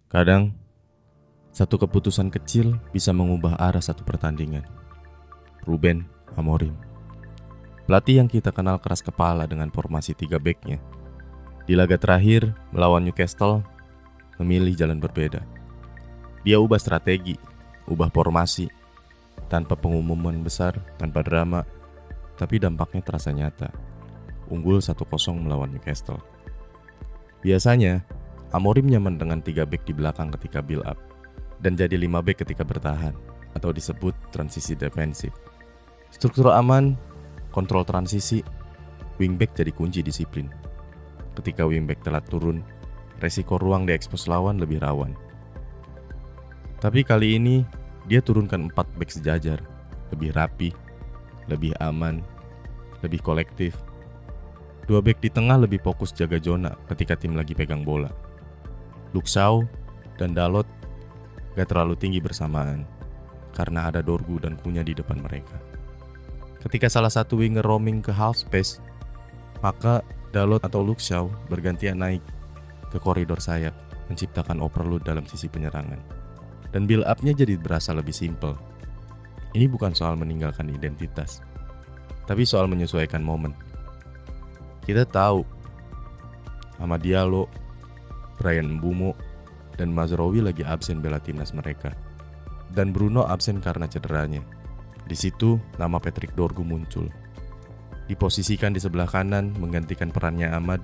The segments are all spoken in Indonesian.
Kadang, satu keputusan kecil bisa mengubah arah satu pertandingan. Ruben Amorim, pelatih yang kita kenal keras kepala dengan formasi 3 back-nya, di laga terakhir melawan Newcastle memilih jalan berbeda. Dia ubah strategi, ubah formasi, tanpa pengumuman besar, tanpa drama, tapi dampaknya terasa nyata. Unggul 1-0 melawan Newcastle. Biasanya, Amorim nyaman dengan 3 back di belakang ketika build up, dan jadi 5 back ketika bertahan, atau disebut transisi defensif. Struktur aman, kontrol transisi, wingback jadi kunci disiplin. Ketika wingback telat turun, resiko ruang diekspos lawan lebih rawan. Tapi kali ini, dia turunkan 4 back sejajar, lebih rapi, lebih aman, lebih kolektif. 2 back di tengah lebih fokus jaga zona ketika tim lagi pegang bola. Luke Shaw dan Dalot gak terlalu tinggi bersamaan karena ada Dorgu dan Cunha di depan mereka. Ketika salah satu winger roaming ke half space, maka Dalot atau Luke Shaw bergantian naik ke koridor sayap, menciptakan overload dalam sisi penyerangan. Dan build up-nya jadi berasa lebih simple. Ini bukan soal meninggalkan identitas, tapi soal menyesuaikan momen. Kita tahu Amad Diallo, Bryan Mbeumo, dan Mazraoui lagi absen bela timnas mereka. Dan Bruno absen karena cederanya. Di situ nama Patrick Dorgu muncul. Diposisikan di sebelah kanan menggantikan perannya Amad,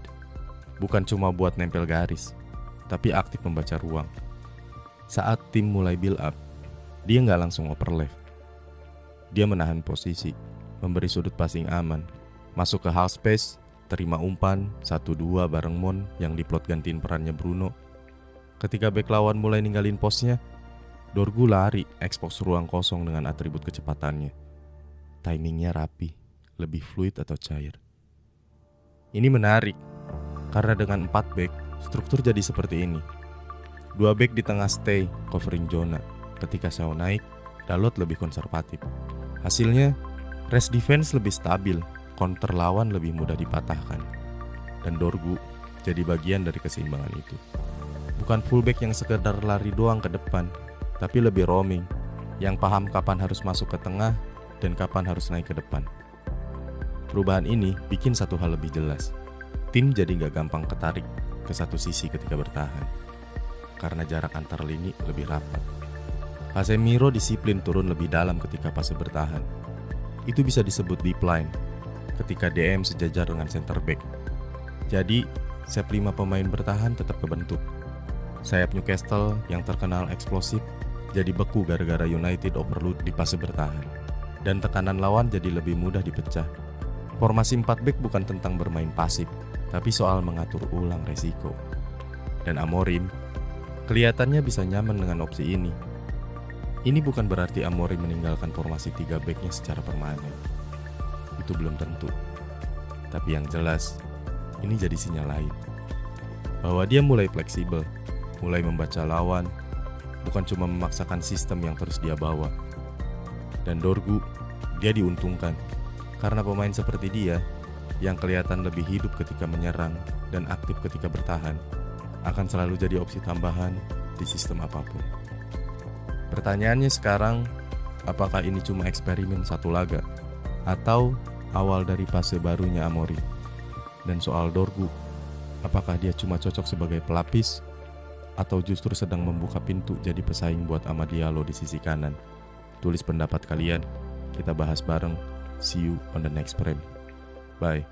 bukan cuma buat nempel garis, tapi aktif membaca ruang. Saat tim mulai build up, dia nggak langsung oper left. Dia menahan posisi, memberi sudut passing aman, masuk ke half space, terima umpan 1-2 bareng Mon yang diplot gantiin perannya Bruno. Ketika bek lawan mulai ninggalin posnya, Dorgu lari ekspos ruang kosong dengan atribut kecepatannya. Timingnya rapi, lebih fluid atau cair. Ini menarik, karena dengan 4 back, struktur jadi seperti ini. 2 back di tengah stay, covering zona. Ketika Shaw naik, Dalot lebih konservatif. Hasilnya, rest defense lebih stabil, counter lawan lebih mudah dipatahkan. Dan Dorgu jadi bagian dari keseimbangan itu. Bukan fullback yang sekedar lari doang ke depan, tapi lebih roaming, yang paham kapan harus masuk ke tengah dan kapan harus naik ke depan. Perubahan ini bikin satu hal lebih jelas. Tim jadi gak gampang ketarik ke satu sisi ketika bertahan, karena jarak antar lini lebih rapat. Casemiro disiplin turun lebih dalam ketika fase bertahan. Itu bisa disebut deep line, ketika DM sejajar dengan center back. Jadi, set 5 pemain bertahan tetap kebentuk. Sayap Newcastle yang terkenal eksplosif jadi beku gara-gara United overload di fase bertahan. Dan tekanan lawan jadi lebih mudah dipecah. Formasi 4 back bukan tentang bermain pasif, tapi soal mengatur ulang resiko. Dan Amorim kelihatannya bisa nyaman dengan opsi ini. Ini bukan berarti Amorim meninggalkan formasi 3 back-nya secara permanen. Itu belum tentu. Tapi yang jelas, ini jadi sinyal lain. Bahwa dia mulai fleksibel, mulai membaca lawan, bukan cuma memaksakan sistem yang terus dia bawa. Dan Dorgu, dia diuntungkan. Karena pemain seperti dia, yang kelihatan lebih hidup ketika menyerang dan aktif ketika bertahan, akan selalu jadi opsi tambahan di sistem apapun. Pertanyaannya sekarang, apakah ini cuma eksperimen satu laga atau awal dari fase barunya Amorim? Dan soal Dorgu, apakah dia cuma cocok sebagai pelapis atau justru sedang membuka pintu jadi pesaing buat Amad Diallo di sisi kanan? Tulis pendapat kalian, kita bahas bareng. See you on the next frame. Bye.